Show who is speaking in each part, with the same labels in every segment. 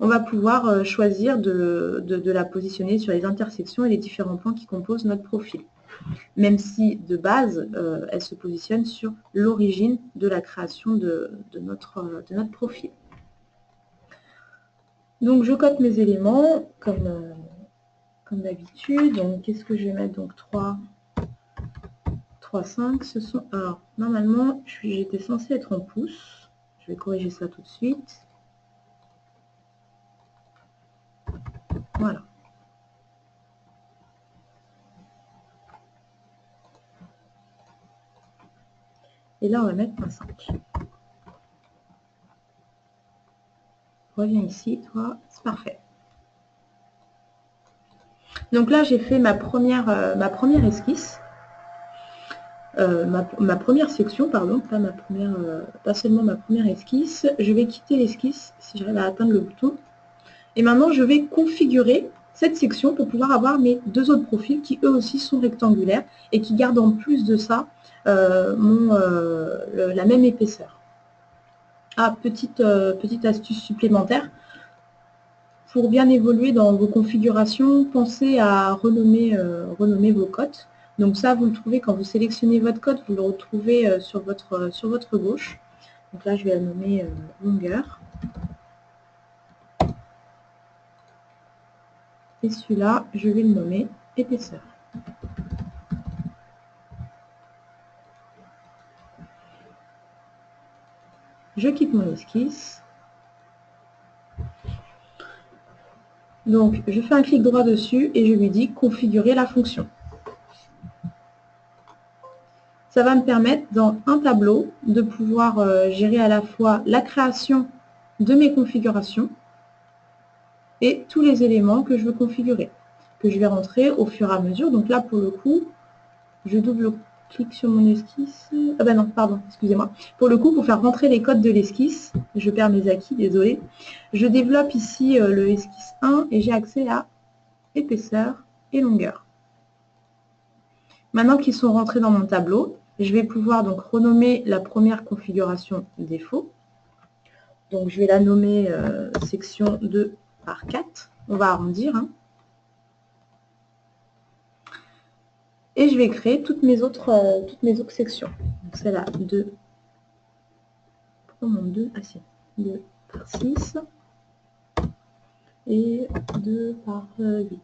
Speaker 1: on va pouvoir choisir de la positionner sur les intersections et les différents points qui composent notre profil. Même si, de base, elle se positionne sur l'origine de la création de notre profil. Donc, je cote mes éléments comme d'habitude. Donc, qu'est-ce que je vais mettre? Donc, 3, 5. Ce sont... Alors, normalement, j'étais censée être en pouces. Je vais corriger ça tout de suite. Voilà. Et là, on va mettre 1,5. Reviens ici, toi, c'est parfait. Donc là, j'ai fait ma première esquisse. Ma première section, pardon, pas seulement ma première esquisse. Je vais quitter l'esquisse si j'arrive à atteindre le bouton. Et maintenant, je vais configurer cette section pour pouvoir avoir mes deux autres profils qui eux aussi sont rectangulaires et qui gardent en plus de ça la même épaisseur. Ah, petite astuce supplémentaire. Pour bien évoluer dans vos configurations, pensez à renommer vos cotes. Donc ça, vous le trouvez quand vous sélectionnez votre cote, vous le retrouvez sur votre gauche. Donc là, je vais la nommer longueur. Et celui-là, je vais le nommer épaisseur. Je quitte mon esquisse. Donc, je fais un clic droit dessus et je lui dis configurer la fonction. Ça va me permettre dans un tableau de pouvoir gérer à la fois la création de mes configurations et tous les éléments que je veux configurer, que je vais rentrer au fur et à mesure. Donc là, pour le coup, je double-clique sur mon esquisse. Ah ben non, pardon, excusez-moi. Pour le coup, pour faire rentrer les codes de l'esquisse, je perds mes acquis, désolé. Je développe ici le esquisse 1 et j'ai accès à épaisseur et longueur. Maintenant qu'ils sont rentrés dans mon tableau, je vais pouvoir donc renommer la première configuration défaut. Donc je vais la nommer section 2 par 4. On va arrondir. Hein. Et je vais créer toutes mes autres sections. Donc celle-là, 2. Pourquoi mon 2 ? Ah si, 2 par 6 et 2 par 8.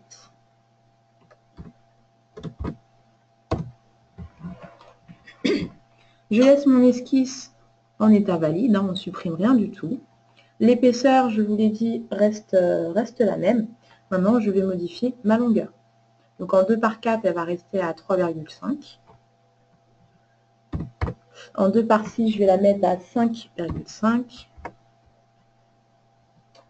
Speaker 1: Je laisse mon esquisse en état valide, hein, on ne supprime rien du tout. L'épaisseur, je vous l'ai dit, reste la même. Maintenant, je vais modifier ma longueur. Donc en 2 par 4, elle va rester à 3,5. En 2 par 6, je vais la mettre à 5,5.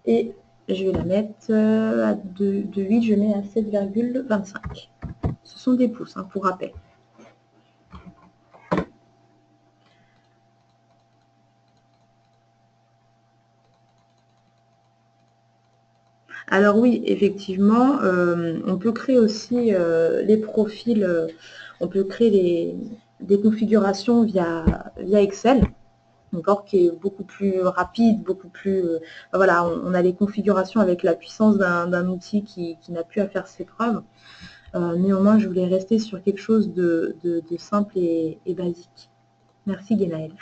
Speaker 1: Et je vais la mettre de 8, je mets à 7,25. Ce sont des pouces, hein, pour rappel. Alors oui, effectivement, on peut créer aussi les profils, on peut créer des configurations via Excel, qui est beaucoup plus rapide, beaucoup plus... voilà, on a les configurations avec la puissance d'un outil qui n'a plus à faire ses preuves. Néanmoins, je voulais rester sur quelque chose de simple et basique. Merci Guénaël.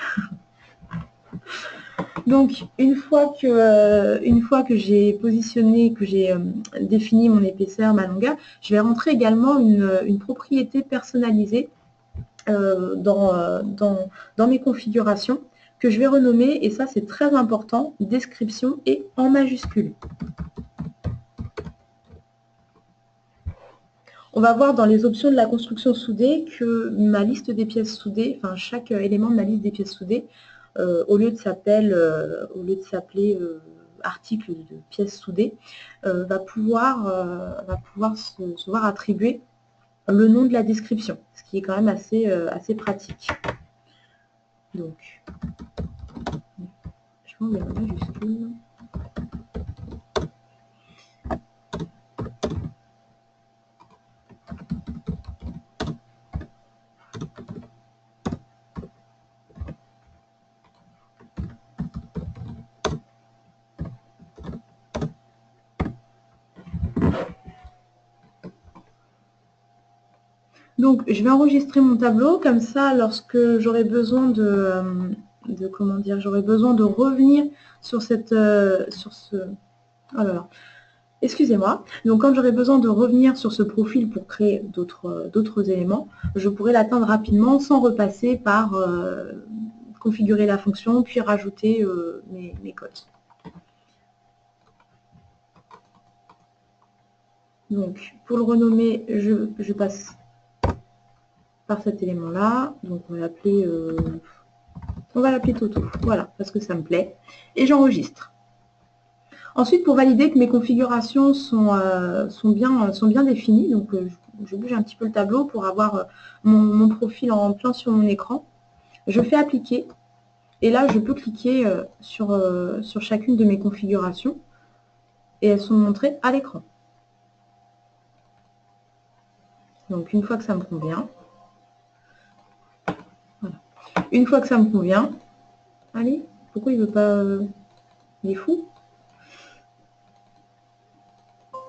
Speaker 1: Donc, une fois que j'ai positionné, que j'ai défini mon épaisseur, ma longueur, je vais rentrer également une propriété personnalisée dans mes configurations que je vais renommer, et ça c'est très important, description et en majuscule. On va voir dans les options de la construction soudée que ma liste des pièces soudées, enfin chaque élément de ma liste des pièces soudées, au lieu de s'appeler article de pièces soudées, va pouvoir se voir attribuer le nom de la description, ce qui est quand même assez pratique. Donc, je vais enlever la majuscule. Donc, je vais enregistrer mon tableau, comme ça, lorsque j'aurai besoin comment dire, j'aurai besoin de revenir sur oh là là, excusez-moi. Donc, quand j'aurai besoin de revenir sur ce profil pour créer d'autres éléments, je pourrai l'atteindre rapidement sans repasser par configurer la fonction, puis rajouter mes codes. Donc, pour le renommer, je passe par cet élément-là. Donc, on va l'appeler Toto. Voilà, parce que ça me plaît. Et j'enregistre. Ensuite, pour valider que mes configurations sont bien définies, donc je bouge un petit peu le tableau pour avoir mon profil en plein sur mon écran. Je fais appliquer. Et là, je peux cliquer sur chacune de mes configurations. Et elles sont montrées à l'écran. Donc, une fois que ça me convient, voilà. Une fois que ça me convient, allez, pourquoi il ne veut pas... il est fou?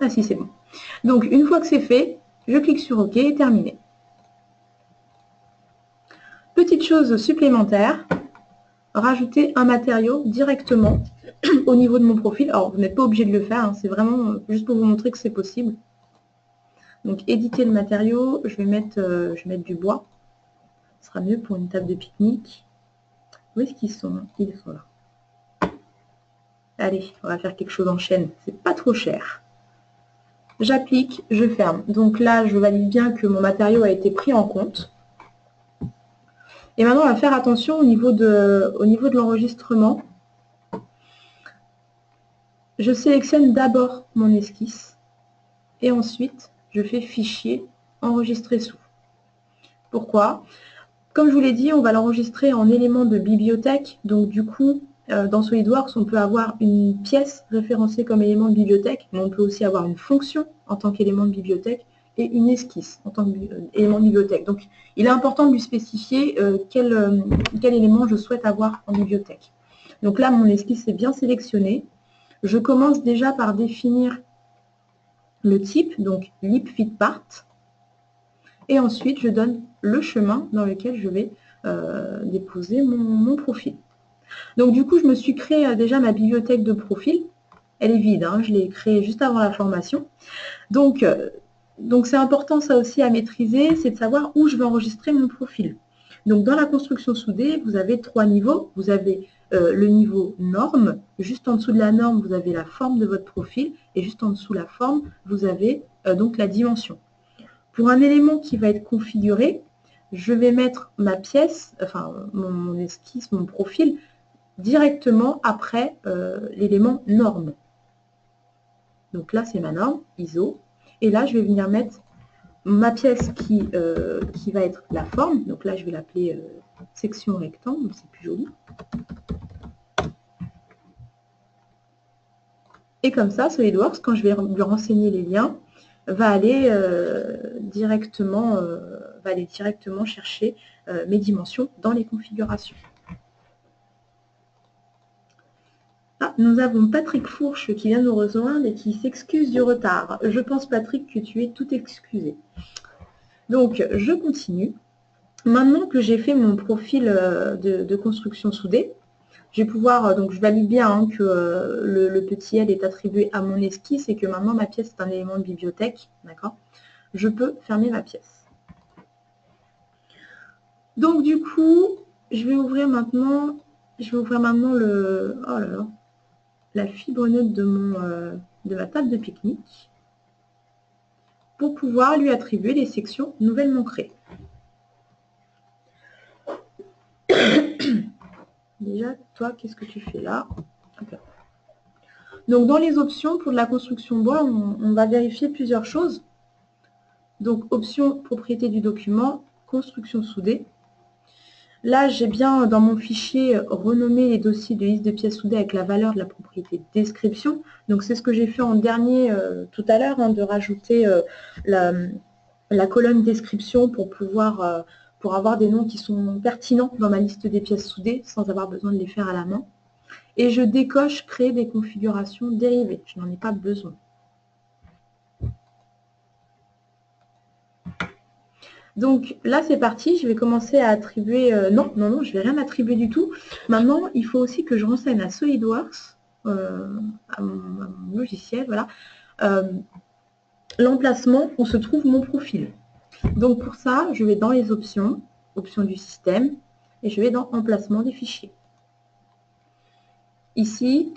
Speaker 1: Ah si, c'est bon. Donc, une fois que c'est fait, je clique sur OK et terminé. Petite chose supplémentaire, rajouter un matériau directement au niveau de mon profil. Alors, vous n'êtes pas obligé de le faire, hein, c'est vraiment juste pour vous montrer que c'est possible. Donc, éditer le matériau, je vais mettre du bois. Ce sera mieux pour une table de pique-nique. Où est-ce qu'ils sont? Ils sont là. Allez, on va faire quelque chose en chaîne. C'est pas trop cher. J'applique, je ferme. Donc là, je valide bien que mon matériau a été pris en compte. Et maintenant, on va faire attention au niveau de l'enregistrement. Je sélectionne d'abord mon esquisse et ensuite, je fais fichier, enregistrer sous. Pourquoi? Comme je vous l'ai dit, on va l'enregistrer en élément de bibliothèque. Donc du coup, dans SolidWorks, on peut avoir une pièce référencée comme élément de bibliothèque, mais on peut aussi avoir une fonction en tant qu'élément de bibliothèque et une esquisse en tant qu'élément de bibliothèque. Donc il est important de lui spécifier quel élément je souhaite avoir en bibliothèque. Donc là, mon esquisse est bien sélectionnée. Je commence déjà par définir le type, donc lip fit part. Et ensuite, je donne le chemin dans lequel je vais déposer mon profil. Donc du coup, je me suis créé déjà ma bibliothèque de profil. Elle est vide, hein, je l'ai créée juste avant la formation. Donc c'est important ça aussi à maîtriser, c'est de savoir où je vais enregistrer mon profil. Donc dans la construction soudée, vous avez 3 niveaux. Vous avez le niveau norme. Juste en dessous de la norme, vous avez la forme de votre profil. Et juste en dessous de la forme, vous avez donc la dimension. Pour un élément qui va être configuré, je vais mettre ma pièce, enfin mon esquisse, mon profil, directement après l'élément norme. Donc là, c'est ma norme, ISO. Et là, je vais venir mettre ma pièce qui va être la forme. Donc là, je vais l'appeler section rectangle, c'est plus joli. Et comme ça, SolidWorks, quand je vais lui renseigner les liens, va aller directement chercher mes dimensions dans les configurations. Ah, nous avons Patrick Fourche qui vient nous rejoindre et qui s'excuse du retard. Je pense, Patrick, que tu es tout excusé. Donc, je continue. Maintenant que j'ai fait mon profil de construction soudée, je vais pouvoir, donc je valide bien hein, que le petit L est attribué à mon esquisse et que maintenant ma pièce est un élément de bibliothèque. D'accord? Je peux fermer ma pièce. Donc du coup, je vais ouvrir maintenant le, oh là là, la fibre neutre de ma table de pique-nique pour pouvoir lui attribuer les sections nouvellement créées. Déjà, toi, qu'est-ce que tu fais là? Okay. Donc, dans les options pour de la construction bois, on va vérifier plusieurs choses. Donc, option propriété du document, construction soudée. Là, j'ai bien dans mon fichier renommé les dossiers de liste de pièces soudées avec la valeur de la propriété description. Donc, c'est ce que j'ai fait en dernier tout à l'heure, hein, de rajouter la colonne description pour pouvoir pour avoir des noms qui sont pertinents dans ma liste des pièces soudées sans avoir besoin de les faire à la main. Et je décoche créer des configurations dérivées. Je n'en ai pas besoin. Donc là, c'est parti. Je vais commencer à attribuer... non, non, non, je ne vais rien attribuer du tout. Maintenant, il faut aussi que je renseigne à SolidWorks, à mon logiciel, voilà, l'emplacement où se trouve mon profil. Donc pour ça, je vais dans les options, options du système, et je vais dans emplacement des fichiers. Ici,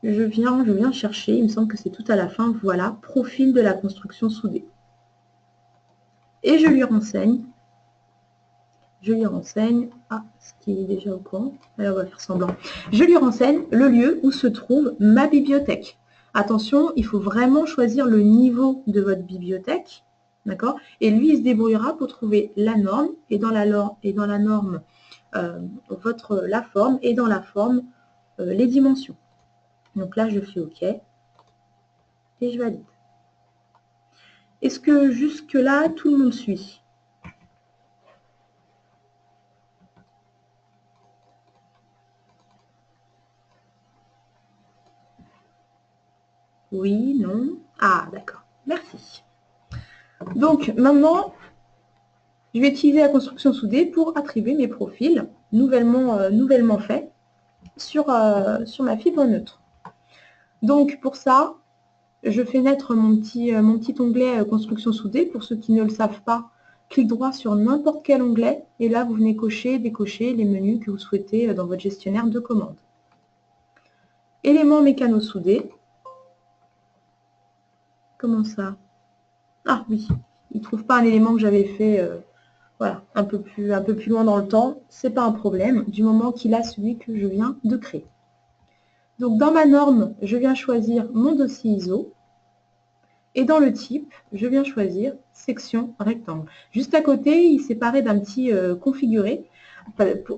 Speaker 1: je viens chercher, il me semble que c'est tout à la fin, voilà, profil de la construction soudée. Et je lui renseigne, ce qui est déjà au courant, alors on va faire semblant, je lui renseigne le lieu où se trouve ma bibliothèque. Attention, il faut vraiment choisir le niveau de votre bibliothèque, d'accord? Et lui, il se débrouillera pour trouver la norme, et dans la norme, la forme, et dans la forme, les dimensions. Donc là, je fais OK, et je valide. Est-ce que jusque-là, tout le monde suit? Oui, non? Ah, d'accord. Merci. Donc, maintenant, je vais utiliser la construction soudée pour attribuer mes profils nouvellement faits sur ma fibre neutre. Donc, pour ça, je fais naître mon petit onglet construction soudée. Pour ceux qui ne le savent pas, clic droit sur n'importe quel onglet et là, vous venez cocher, décocher les menus que vous souhaitez dans votre gestionnaire de commandes. Éléments mécano soudés. Comment ça? Ah oui, il ne trouve pas un élément que j'avais fait voilà, un peu plus loin dans le temps. Ce n'est pas un problème, du moment qu'il a celui que je viens de créer. Donc dans ma norme, je viens choisir mon dossier ISO. Et dans le type, je viens choisir section rectangle. Juste à côté, il est séparé d'un petit configuré,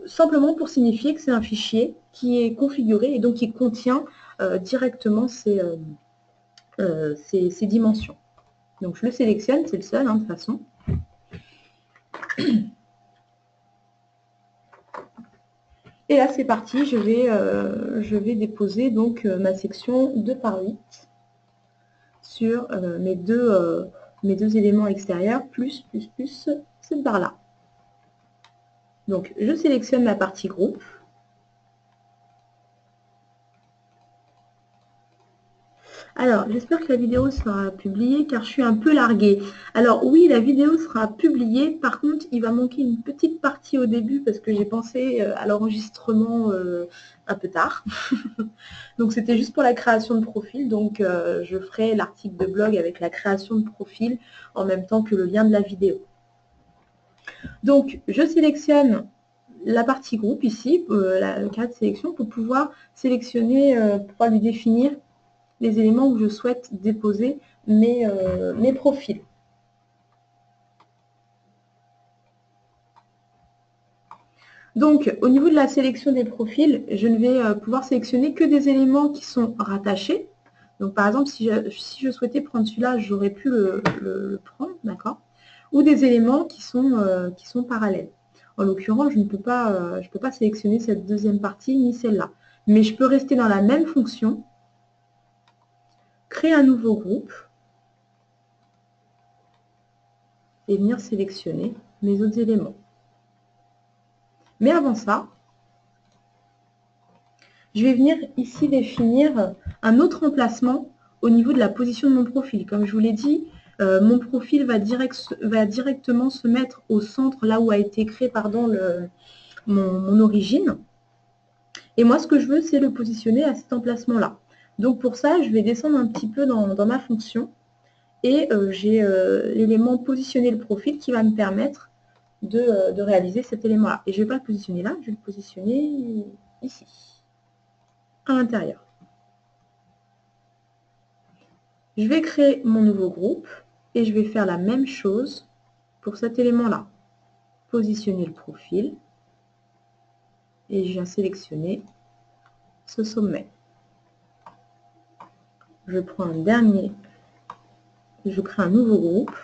Speaker 1: simplement pour signifier que c'est un fichier qui est configuré et donc qui contient directement ces dimensions. Donc je le sélectionne, c'est le seul de toute façon. Et là c'est parti, je vais déposer donc ma section 2 par 8 sur mes deux éléments extérieurs, plus cette barre-là. Donc, je sélectionne la partie groupe. Alors, j'espère que la vidéo sera publiée car je suis un peu larguée. Alors oui, la vidéo sera publiée. Par contre, il va manquer une petite partie au début parce que j'ai pensé à l'enregistrement un peu tard. Donc, c'était juste pour la création de profil. Donc, je ferai l'article de blog avec la création de profil en même temps que le lien de la vidéo. Donc, je sélectionne la partie groupe ici, le carré de sélection, pour pouvoir sélectionner, pour pouvoir lui définir les éléments où je souhaite déposer mes profils. Donc, au niveau de la sélection des profils, je ne vais pouvoir sélectionner que des éléments qui sont rattachés. Donc, par exemple, si je souhaitais prendre celui-là, j'aurais pu le prendre, d'accord? Ou des éléments qui sont parallèles. En l'occurrence, je ne peux pas sélectionner cette deuxième partie ni celle-là. Mais je peux rester dans la même fonction, créer un nouveau groupe et venir sélectionner mes autres éléments. Mais avant ça, je vais venir ici définir un autre emplacement au niveau de la position de mon profil. Comme je vous l'ai dit, mon profil va directement se mettre au centre, là où a été créé mon origine. Et moi, ce que je veux, c'est le positionner à cet emplacement-là. Donc pour ça, je vais descendre un petit peu dans ma fonction et j'ai l'élément positionner le profil qui va me permettre de réaliser cet élément-là. Et je ne vais pas le positionner là, je vais le positionner ici, à l'intérieur. Je vais créer mon nouveau groupe et je vais faire la même chose pour cet élément-là. Positionner le profil et je viens sélectionner ce sommet. Je prends un dernier, je crée un nouveau groupe,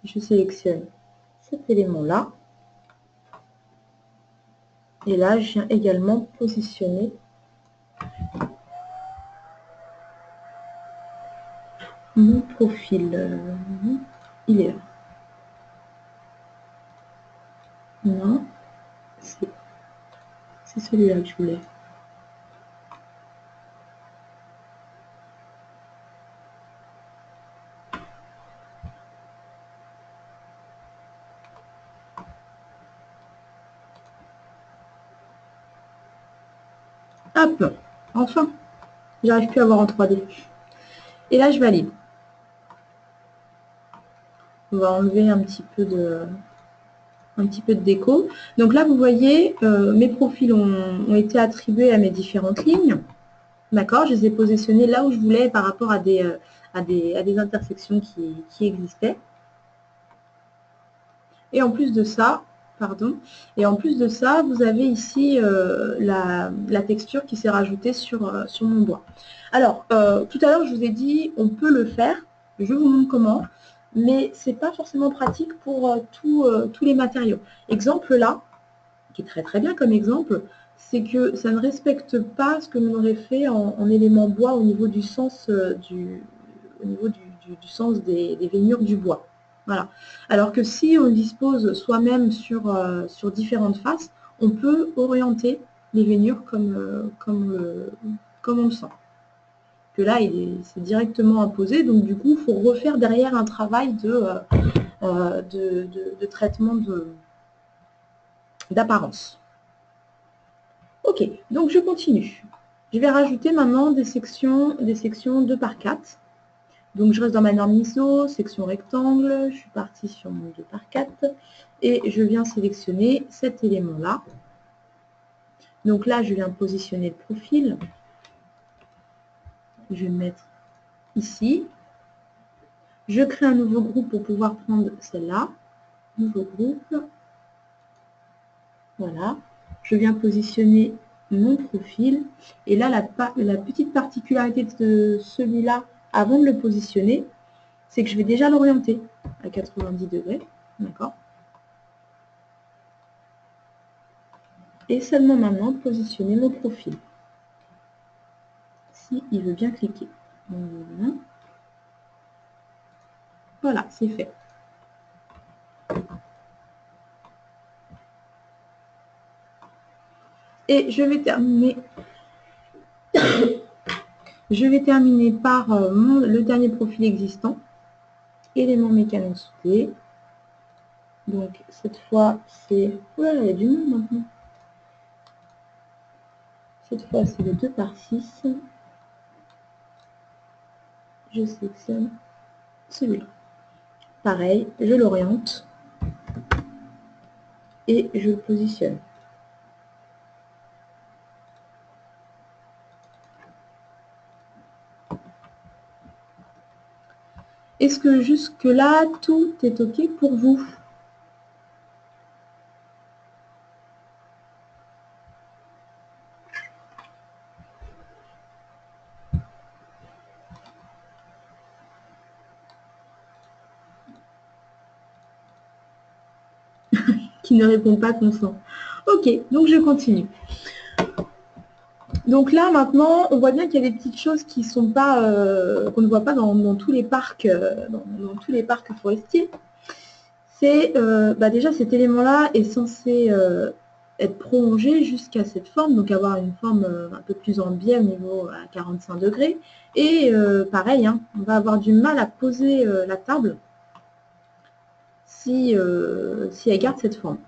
Speaker 1: je sélectionne cet élément-là et là je viens également positionner mon profil. Il est là. Non, c'est celui-là que je voulais. Hop, enfin, j'arrive plus à voir en 3D. Et là, je valide. On va enlever un petit peu de déco. Donc là, vous voyez, mes profils ont été attribués à mes différentes lignes. D'accord, je les ai positionnés là où je voulais par rapport à des intersections qui existaient. Et en plus de ça, vous avez ici la texture qui s'est rajoutée sur mon doigt. Alors, tout à l'heure, je vous ai dit, on peut le faire. Je vous montre comment. Mais ce n'est pas forcément pratique pour tous les matériaux. Exemple là, qui est très très bien comme exemple, c'est que ça ne respecte pas ce que l'on aurait fait en élément bois au niveau du sens, sens des veinures du bois. Voilà. Alors que si on dispose soi-même sur différentes faces, on peut orienter les veinures comme on le sent. Que là, c'est directement imposé, donc du coup, il faut refaire derrière un travail de traitement d'apparence. Ok, donc je continue. Je vais rajouter maintenant des sections 2 par 4. Donc je reste dans ma norme ISO, section rectangle, je suis partie sur mon 2 par 4 et je viens sélectionner cet élément-là. Donc là, je viens positionner le profil. Je vais me mettre ici. Je crée un nouveau groupe pour pouvoir prendre celle-là. Nouveau groupe. Voilà. Je viens positionner mon profil. Et là, la petite particularité de celui-là, avant de le positionner, c'est que je vais déjà l'orienter à 90 degrés. D'accord. Et seulement maintenant, positionner mon profil. Si il veut bien cliquer. Voilà, c'est fait. Et je vais terminer. Je vais terminer par le dernier profil existant, élément mécano soudé. Donc cette fois, c'est... Oula, il y a du monde maintenant. Cette fois, c'est le 2 par 6. Je sélectionne celui-là. Pareil, je l'oriente et je le positionne. Est-ce que jusque-là, tout est OK pour vous? Qui ne répond pas consent. Ok, donc je continue. Donc là, maintenant, on voit bien qu'il y a des petites choses qui sont pas, qu'on ne voit pas dans tous les parcs, dans tous les parcs forestiers. C'est déjà cet élément-là est censé être prolongé jusqu'à cette forme, donc avoir une forme un peu plus en biais au niveau à 45 degrés. Et pareil, hein, on va avoir du mal à poser la table si elle garde cette forme.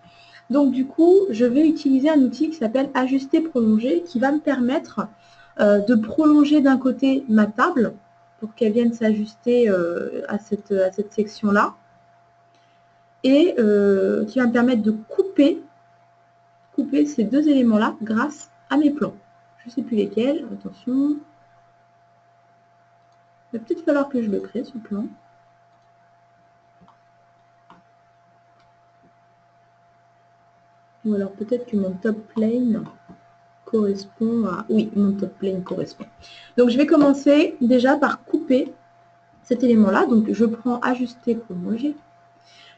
Speaker 1: Donc du coup, je vais utiliser un outil qui s'appelle Ajuster prolonger, qui va me permettre de prolonger d'un côté ma table pour qu'elle vienne s'ajuster à cette section-là, et qui va me permettre de couper ces deux éléments-là grâce à mes plans. Je ne sais plus lesquels, attention. Il va peut-être falloir que je le crée, ce plan. Ou alors peut-être que mon top plane correspond à... Oui, mon top plane correspond. Donc je vais commencer déjà par couper cet élément-là. Donc je prends ajuster, prolonger.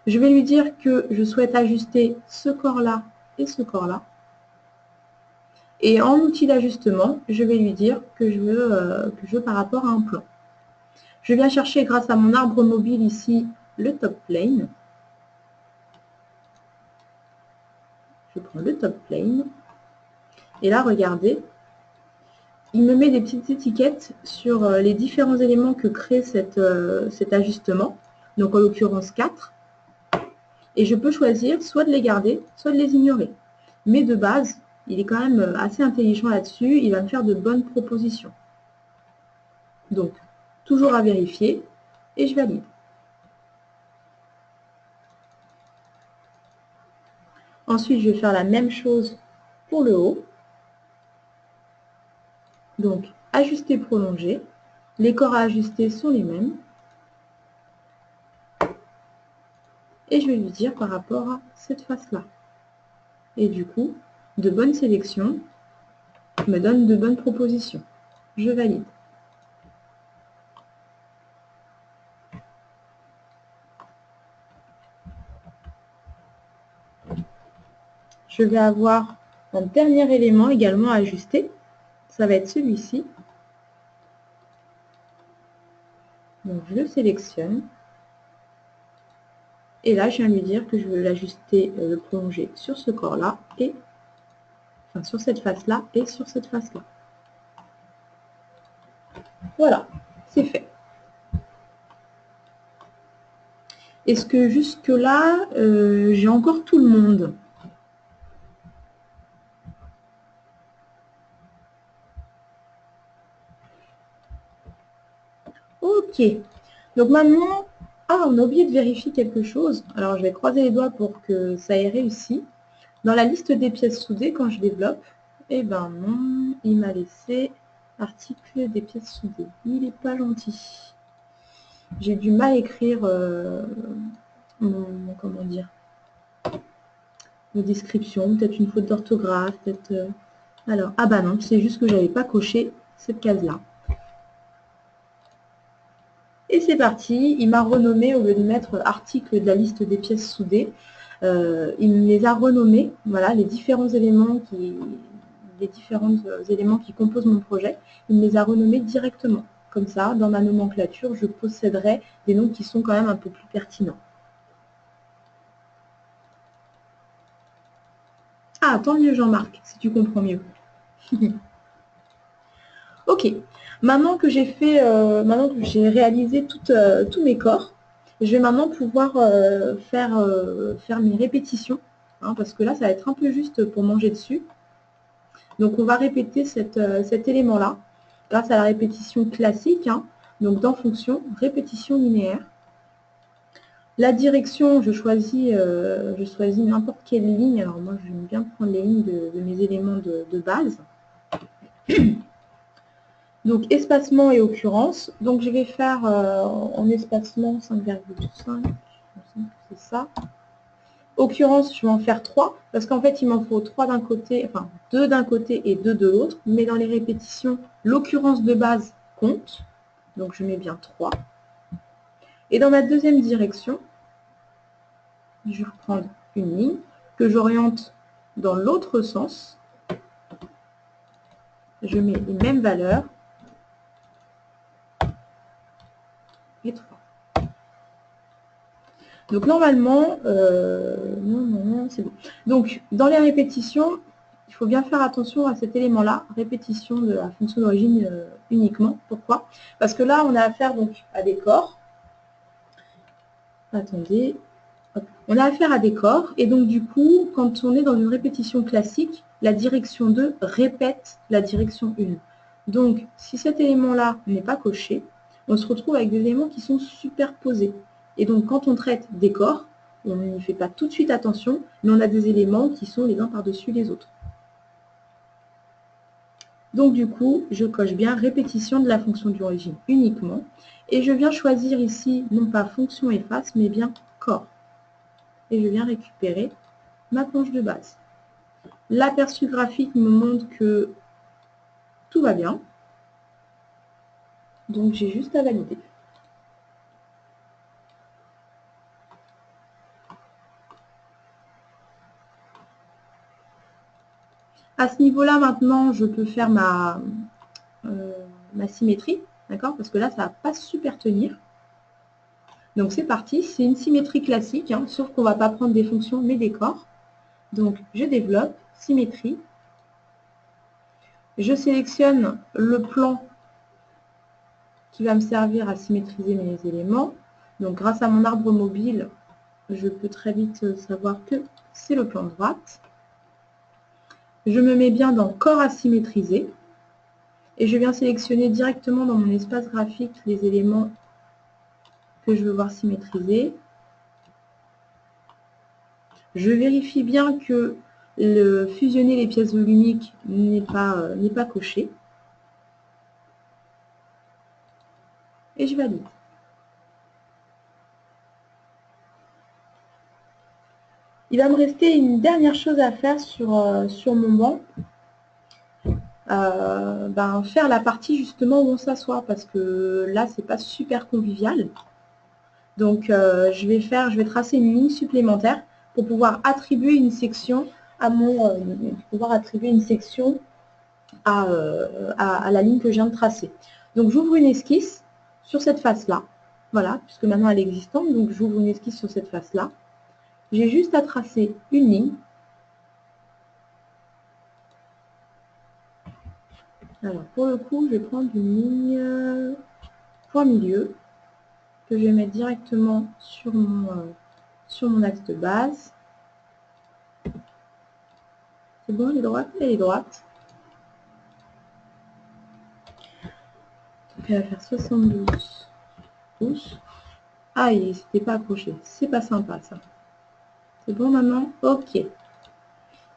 Speaker 1: Je vais lui dire que je souhaite ajuster ce corps-là et ce corps-là. Et en outil d'ajustement, je vais lui dire que je veux par rapport à un plan. Je viens chercher grâce à mon arbre mobile ici le top plane. je prends le top plane. Et là, regardez, il me met des petites étiquettes sur les différents éléments que crée cet ajustement. Donc, en l'occurrence, 4. Et je peux choisir soit de les garder, soit de les ignorer. Mais de base, il est quand même assez intelligent là-dessus. Il va me faire de bonnes propositions. Donc, toujours à vérifier. Et je valide. Ensuite, je vais faire la même chose pour le haut. Donc, ajuster, prolonger. Les corps à ajuster sont les mêmes. Et je vais lui dire par rapport à cette face-là. Et du coup, de bonnes sélections me donnent de bonnes propositions. Je valide. Je vais avoir un dernier élément également à ajuster. Ça va être celui-ci. Donc, je le sélectionne. Et là, je viens lui dire que je veux l'ajuster, le prolonger sur ce corps-là, et enfin sur cette face-là et sur cette face-là. Voilà, c'est fait. Est-ce que jusque-là, j'ai encore tout le monde? Ok. Donc maintenant, on a oublié de vérifier quelque chose. Alors, je vais croiser les doigts pour que ça ait réussi. Dans la liste des pièces soudées, quand je développe, eh ben non, il m'a laissé article des pièces soudées. Il n'est pas gentil. J'ai du mal à écrire comment dire, nos descriptions, peut-être une faute d'orthographe, peut-être... Alors, ah bah non, c'est juste que je n'avais pas coché cette case-là. Et c'est parti, il m'a renommé, au lieu de mettre article de la liste des pièces soudées, il les a renommés, voilà, les différents éléments qui composent mon projet, il me les a renommés directement. Comme ça, dans ma nomenclature, je posséderai des noms qui sont quand même un peu plus pertinents. Ah, tant mieux Jean-Marc, si tu comprends mieux. Ok, maintenant que j'ai réalisé tous mes corps, je vais maintenant pouvoir faire mes répétitions, hein, parce que là, ça va être un peu juste pour manger dessus. Donc, on va répéter cet élément-là, grâce à la répétition classique, hein, donc dans fonction, répétition linéaire. La direction, je choisis n'importe quelle ligne. Alors moi, j'aime bien prendre les lignes de mes éléments de base. Donc, espacement et occurrence. Donc, je vais faire en espacement 5,5. C'est ça. Occurrence, je vais en faire 3. Parce qu'en fait, il m'en faut 3 d'un côté, enfin 2 d'un côté et 2 de l'autre. Mais dans les répétitions, l'occurrence de base compte. Donc, je mets bien 3. Et dans ma deuxième direction, je vais reprendre une ligne que j'oriente dans l'autre sens. Je mets les mêmes valeurs. Et 3. Donc normalement, non, c'est bon. Donc dans les répétitions, il faut bien faire attention à cet élément-là, répétition de la fonction d'origine uniquement. Pourquoi? Parce que là, on a affaire donc à des corps. Attendez. Hop. On a affaire à des corps, et donc du coup, quand on est dans une répétition classique, la direction 2 répète la direction 1. Donc, si cet élément-là n'est pas coché, on se retrouve avec des éléments qui sont superposés. Et donc, quand on traite des corps, on n'y fait pas tout de suite attention, mais on a des éléments qui sont les uns par-dessus les autres. Donc, du coup, je coche bien répétition de la fonction d'origine uniquement. Et je viens choisir ici, non pas fonction efface, mais bien corps. Et je viens récupérer ma planche de base. L'aperçu graphique me montre que tout va bien. Donc, j'ai juste à valider. À ce niveau-là, maintenant, je peux faire ma symétrie, d'accord? Parce que là, ça ne va pas super tenir. Donc, c'est parti. C'est une symétrie classique, hein, sauf qu'on ne va pas prendre des fonctions, mais des corps. Donc, je développe, symétrie. Je sélectionne le plan qui va me servir à symétriser mes éléments. Donc, grâce à mon arbre mobile, je peux très vite savoir que c'est le plan de droite. Je me mets bien dans corps à symétriser. Et je viens sélectionner directement dans mon espace graphique les éléments que je veux voir symétriser. Je vérifie bien que le fusionner les pièces volumiques n'est pas coché. Et je valide. Il va me rester une dernière chose à faire sur mon banc. Faire la partie justement où on s'assoit, parce que là, c'est pas super convivial. Donc, je vais tracer une ligne supplémentaire pour pouvoir attribuer une section à à la ligne que je viens de tracer. Donc, j'ouvre une esquisse sur cette face-là. Voilà, puisque maintenant elle est existante, donc j'ouvre une esquisse sur cette face-là. J'ai juste à tracer une ligne. Alors, pour le coup, je vais prendre une ligne point milieu que je vais mettre directement sur mon axe de base. C'est bon, elle est droite? Elle est droite. Donc, elle va faire 72 pouces. Ah, c'était pas accroché. C'est pas sympa, ça. C'est bon maintenant? Ok.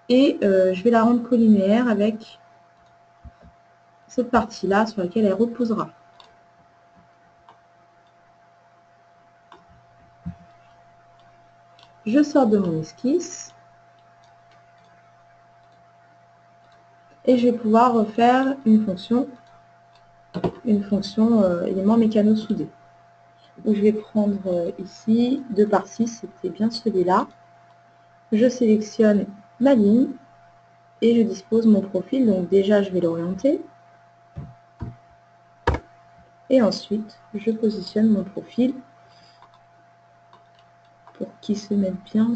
Speaker 1: Et je vais la rendre collinéaire avec cette partie-là sur laquelle elle reposera. Je sors de mon esquisse et je vais pouvoir refaire une fonction élément mécano soudé. Donc, je vais prendre ici 2 par 6, c'était bien celui-là. Je sélectionne ma ligne et je dispose mon profil. Donc déjà, je vais l'orienter. Et ensuite, je positionne mon profil pour qu'il se mette bien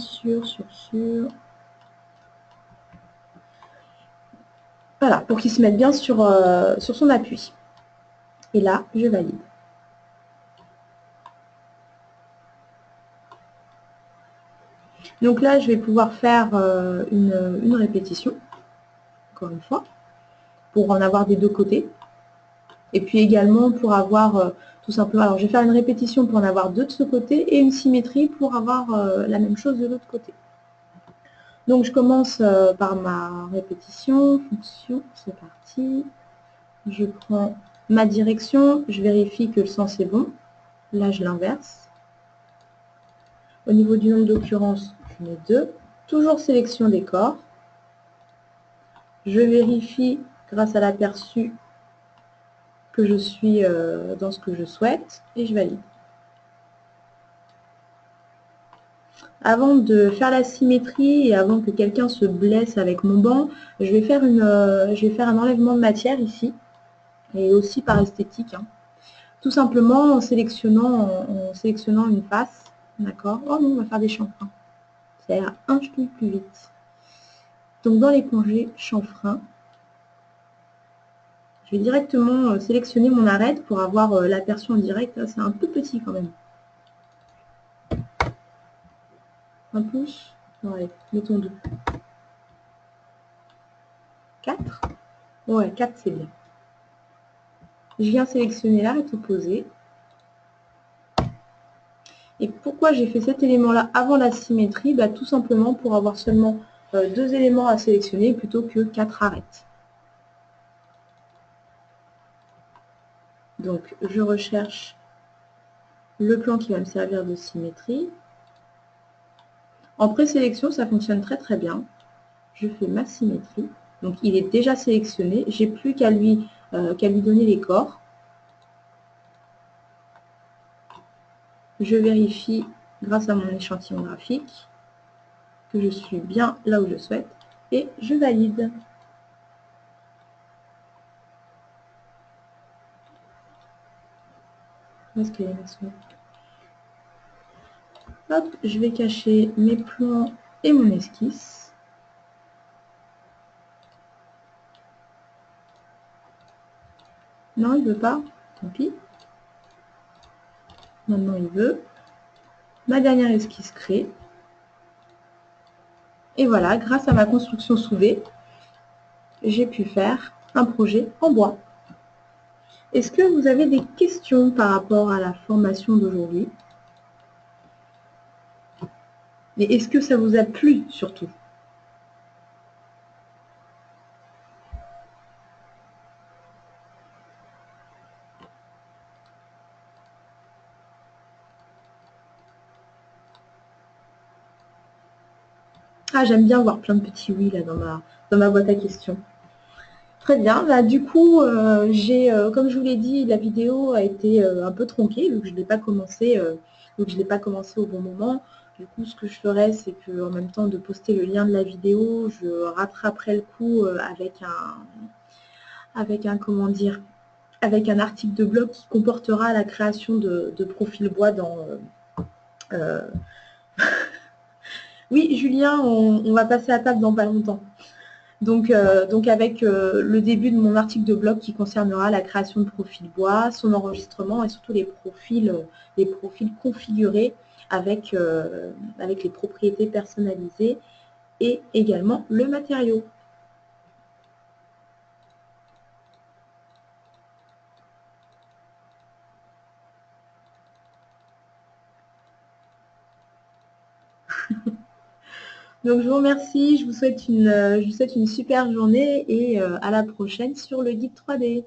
Speaker 1: voilà, pour qu'il se mette bien sur son appui. Et là, je valide. Donc là, je vais pouvoir faire une répétition, encore une fois, pour en avoir des deux côtés. Et puis également pour avoir tout simplement, alors je vais faire une répétition pour en avoir deux de ce côté et une symétrie pour avoir la même chose de l'autre côté. Donc je commence par ma répétition, fonction, c'est parti. Je prends ma direction, je vérifie que le sens est bon. Là, je l'inverse. Au niveau du nombre d'occurrences, je mets 2. Toujours sélection des corps. Je vérifie, grâce à l'aperçu, que je suis dans ce que je souhaite et je valide. Avant de faire la symétrie et avant que quelqu'un se blesse avec mon banc, je vais faire un enlèvement de matière ici, et aussi par esthétique. Hein. Tout simplement en sélectionnant une face. D'accord. Oh non, on va faire des chanfreins. Ça ira un chouïa plus vite. Donc dans les congés chanfreins, je vais directement sélectionner mon arête pour avoir l'aperçu en direct. C'est un peu petit quand même. Un pouce. Non, allez, mettons 2. 4. Ouais, 4 c'est bien. Je viens sélectionner l'arête opposée. Et pourquoi j'ai fait cet élément-là avant la symétrie? Tout simplement pour avoir seulement 2 éléments à sélectionner plutôt que 4 arêtes. Donc, je recherche le plan qui va me servir de symétrie. En présélection, ça fonctionne très très bien. Je fais ma symétrie. Donc, il est déjà sélectionné. J'ai plus qu'à lui donner les corps. Je vérifie, grâce à mon échantillon graphique, que je suis bien là où je souhaite. Et je valide. Où est-ce qu'elle est ma souris? Hop, je vais cacher mes plans et mon esquisse. Non, il ne veut pas. Tant pis. Maintenant, il veut. Ma dernière esquisse créée. Et voilà, grâce à ma construction soudée, j'ai pu faire un projet en bois. Est-ce que vous avez des questions par rapport à la formation d'aujourd'hui? Et est-ce que ça vous a plu surtout? Ah, j'aime bien voir plein de petits oui là dans ma boîte à questions. Très bien, bah, du coup, comme je vous l'ai dit, la vidéo a été un peu tronquée, donc je ne l'ai pas commencé, au bon moment. Du coup, ce que je ferai, c'est qu'en même temps de poster le lien de la vidéo, je rattraperai le coup comment dire, avec un article de blog qui comportera la création de profils bois dans... euh, Oui, Julien, on va passer à table dans pas longtemps. Donc avec le début de mon article de blog qui concernera la création de profils bois, son enregistrement et surtout les profils configurés avec les propriétés personnalisées et également le matériau. Donc je vous remercie, je vous souhaite une super journée et à la prochaine sur le guide 3D.